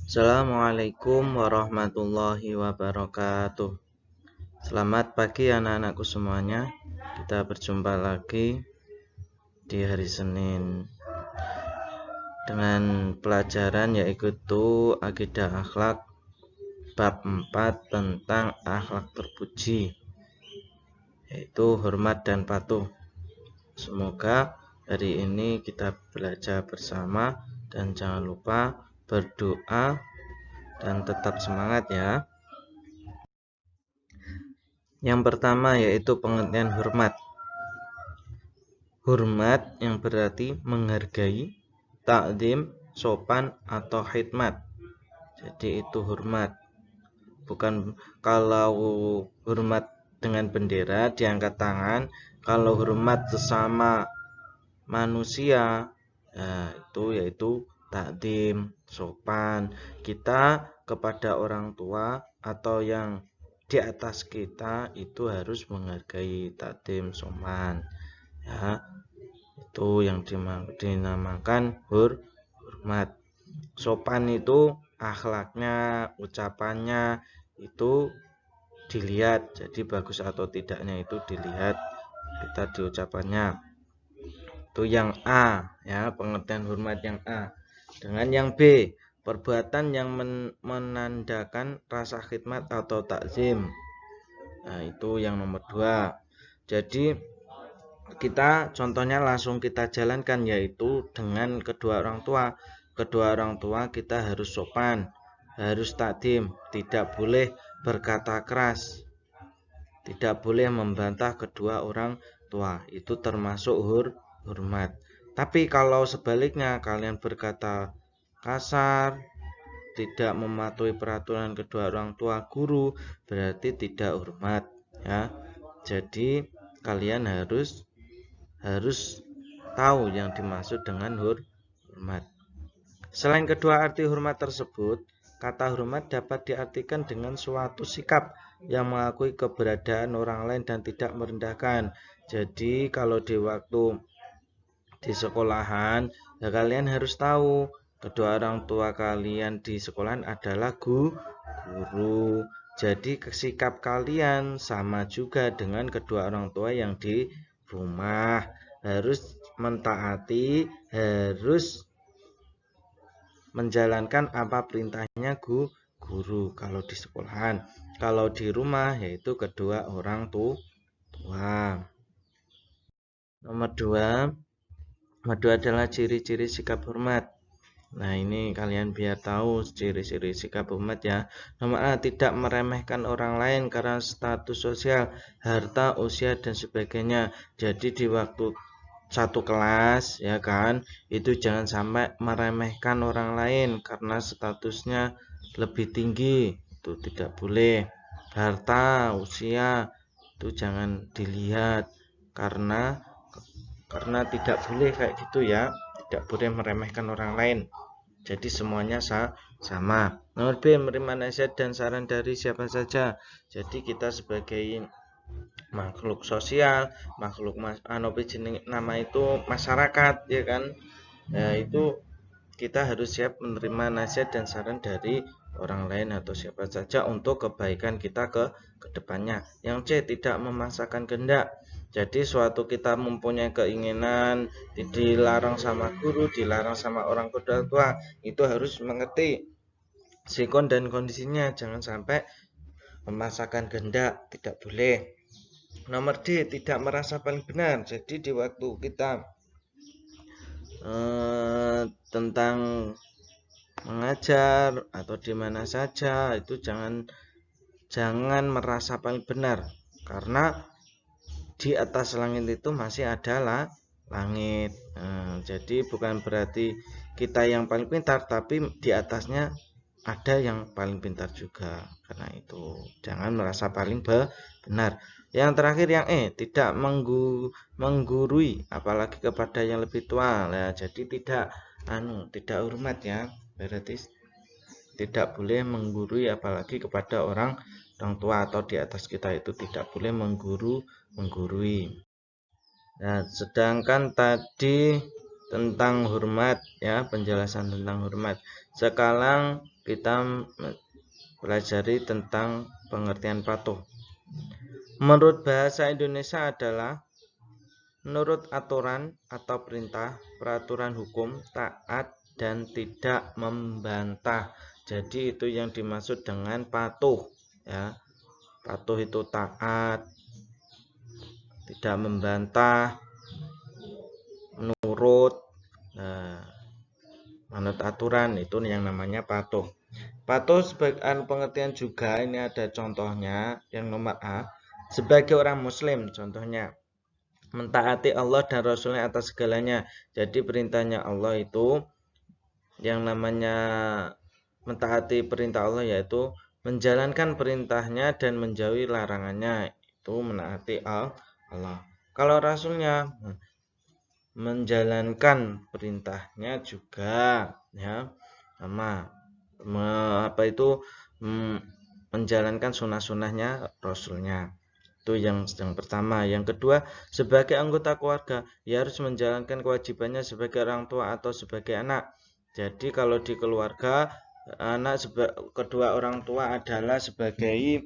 Assalamualaikum warahmatullahi wabarakatuh. Selamat pagi anak-anakku semuanya. Kita berjumpa lagi di hari Senin dengan pelajaran yaitu Akidah Akhlak bab 4 tentang akhlak terpuji, yaitu hormat dan patuh. Semoga hari ini kita belajar bersama dan jangan lupa berdoa dan tetap semangat ya. Yang pertama yaitu pengertian hormat. Hormat yang berarti menghargai, takdim, sopan atau khidmat. Jadi itu hormat. Bukan kalau hormat dengan bendera diangkat tangan, kalau hormat sesama manusia itu yaitu takdim, sopan. Kita kepada orang tua atau yang di atas kita itu harus menghargai, takdim, sopan. Ya, itu yang dinamakan hormat. Sopan itu akhlaknya, ucapannya itu dilihat. Jadi bagus atau tidaknya itu dilihat kita di ucapannya. Itu yang A, ya, pengertian hormat yang A. Dengan yang B, perbuatan yang menandakan rasa khidmat atau takzim. Nah, itu yang nomor 2. Jadi kita contohnya langsung kita jalankan, yaitu dengan kedua orang tua. Kedua orang tua kita harus sopan, harus takdim, tidak boleh berkata keras, tidak boleh membantah kedua orang tua. Itu termasuk hormat. Tapi kalau sebaliknya kalian berkata kasar, tidak mematuhi peraturan kedua orang tua, guru, berarti tidak hormat, ya. Jadi kalian harus tahu yang dimaksud dengan hormat. Selain kedua arti hormat tersebut, kata hormat dapat diartikan dengan suatu sikap yang mengakui keberadaan orang lain dan tidak merendahkan. Jadi kalau di waktu di sekolahan, ya kalian harus tahu kedua orang tua kalian di sekolahan adalah guru. Jadi sikap kalian sama juga dengan kedua orang tua yang di rumah. Harus mentaati, harus menjalankan apa perintahnya guru kalau di sekolahan. Kalau di rumah yaitu kedua orang tua. Nomor 2 adalah ciri-ciri sikap hormat. Nah, ini kalian biar tahu ciri-ciri sikap hormat ya. Nomor A, tidak meremehkan orang lain karena status sosial, harta, usia dan sebagainya. Jadi di waktu satu kelas ya kan, itu jangan sampai meremehkan orang lain karena statusnya lebih tinggi. Itu tidak boleh. Harta, usia itu jangan dilihat karena tidak boleh kayak gitu ya. Tidak boleh meremehkan orang lain. Jadi semuanya sama. Nomor B, menerima nasihat dan saran dari siapa saja. Jadi kita sebagai makhluk sosial, makhluk nama itu masyarakat ya kan. Nah, itu kita harus siap menerima nasihat dan saran dari orang lain atau siapa saja untuk kebaikan kita ke depannya. Yang C, tidak memaksakan kehendak. Jadi suatu kita mempunyai keinginan, dilarang sama guru, dilarang sama orang tua, itu harus mengerti sikon dan kondisinya. Jangan sampai memaksakan kehendak, tidak boleh. Nomor D, tidak merasa paling benar. Jadi di waktu kita tentang mengajar atau di mana saja itu jangan merasa paling benar, karena di atas langit itu masih ada langit. Jadi bukan berarti kita yang paling pintar, tapi di atasnya ada yang paling pintar juga. Karena itu jangan merasa paling benar. Yang terakhir yang E, tidak menggurui apalagi kepada yang lebih tua. Nah, jadi tidak hormat ya. Berarti tidak boleh menggurui apalagi kepada orang tua atau di atas kita, itu tidak boleh menggurui. Nah, sedangkan tadi tentang hormat ya, penjelasan tentang hormat. Sekarang kita pelajari tentang pengertian patuh. Menurut bahasa Indonesia adalah menurut aturan atau perintah, peraturan hukum, taat dan tidak membantah. Jadi itu yang dimaksud dengan patuh ya. Patuh itu taat, tidak membantah, menurut. Nah, menurut aturan itu yang namanya patuh. Patuh sebagai pengertian juga ini ada contohnya. Yang nomor A, sebagai orang muslim contohnya mentaati Allah dan Rasulnya atas segalanya. Jadi perintahnya Allah itu yang namanya mentaati perintah Allah yaitu menjalankan perintahnya dan menjauhi larangannya, itu menaati Allah. Kalau Rasulnya menjalankan perintahnya juga ya, sama menjalankan sunnah-sunnahnya Rasulnya. Itu yang pertama. Yang kedua, sebagai anggota keluarga ya harus menjalankan kewajibannya sebagai orang tua atau sebagai anak. Jadi kalau di keluarga, kedua orang tua adalah sebagai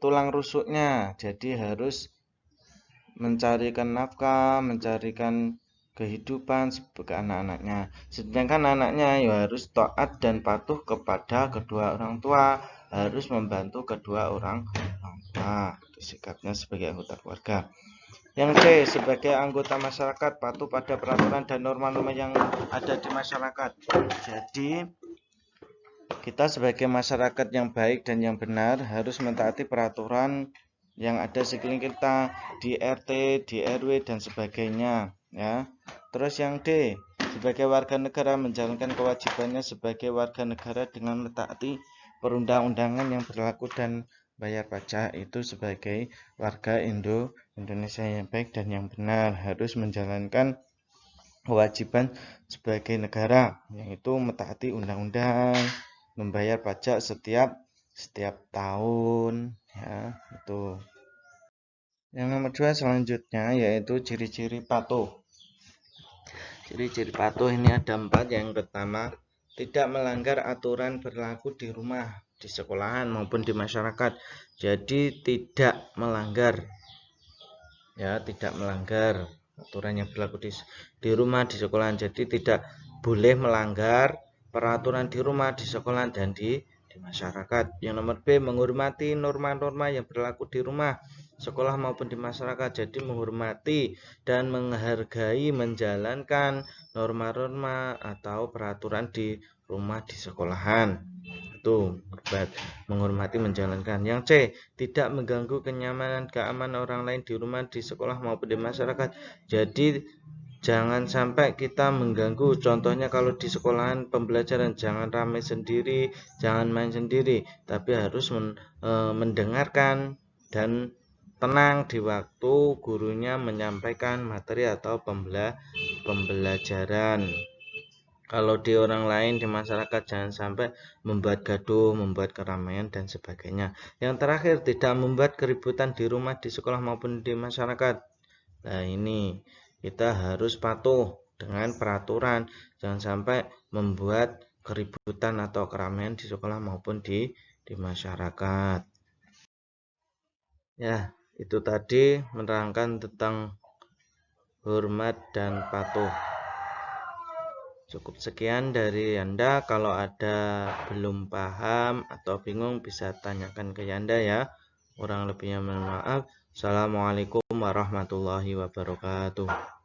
tulang rusuknya. Jadi harus mencarikan nafkah, mencarikan kehidupan sebagai anak-anaknya. Sedangkan anaknya ya harus taat dan patuh kepada kedua orang tua, harus membantu kedua orang tua. Itu sikapnya sebagai anggota keluarga. Yang C, sebagai anggota masyarakat patuh pada peraturan dan norma-norma yang ada di masyarakat. Jadi kita sebagai masyarakat yang baik dan yang benar harus mentaati peraturan yang ada sekeliling kita di RT, di RW dan sebagainya ya. Terus yang D, sebagai warga negara menjalankan kewajibannya sebagai warga negara dengan mentaati perundang-undangan yang berlaku dan bayar pajak. Itu sebagai warga Indonesia yang baik dan yang benar harus menjalankan kewajiban sebagai negara, yaitu mentaati undang-undang, membayar pajak setiap tahun ya. Itu. Yang nomor 2 selanjutnya yaitu ciri-ciri patuh. Ciri-ciri patuh ini ada 4. Yang pertama, tidak melanggar aturan berlaku di rumah, di sekolahan maupun di masyarakat. Jadi tidak melanggar ya, tidak melanggar aturan yang berlaku di rumah, di sekolahan. Jadi tidak boleh melanggar peraturan di rumah, di sekolahan dan di masyarakat. Yang nomor B, menghormati norma-norma yang berlaku di rumah, sekolah maupun di masyarakat. Jadi menghormati dan menghargai, menjalankan norma-norma atau peraturan di rumah, di sekolahan. Itu menghormati, menjalankan. Yang C, tidak mengganggu kenyamanan, keamanan orang lain di rumah, di sekolah maupun di masyarakat. Jadi jangan sampai kita mengganggu. Contohnya kalau di sekolahan pembelajaran, jangan ramai sendiri, jangan main sendiri, tapi harus mendengarkan dan tenang di waktu gurunya menyampaikan materi atau pembelajaran. Kalau di orang lain, di masyarakat, jangan sampai membuat gaduh, membuat keramaian dan sebagainya. Yang terakhir, tidak membuat keributan di rumah, di sekolah maupun di masyarakat. Nah ini kita harus patuh dengan peraturan, jangan sampai membuat keributan atau keramaian di sekolah maupun di masyarakat. Ya, itu tadi menerangkan tentang hormat dan patuh. Cukup sekian dari Yanda. Kalau ada belum paham atau bingung bisa tanyakan ke Yanda ya. Kurang lebihnya mohon maaf. Assalamualaikum warahmatullahi wabarakatuh.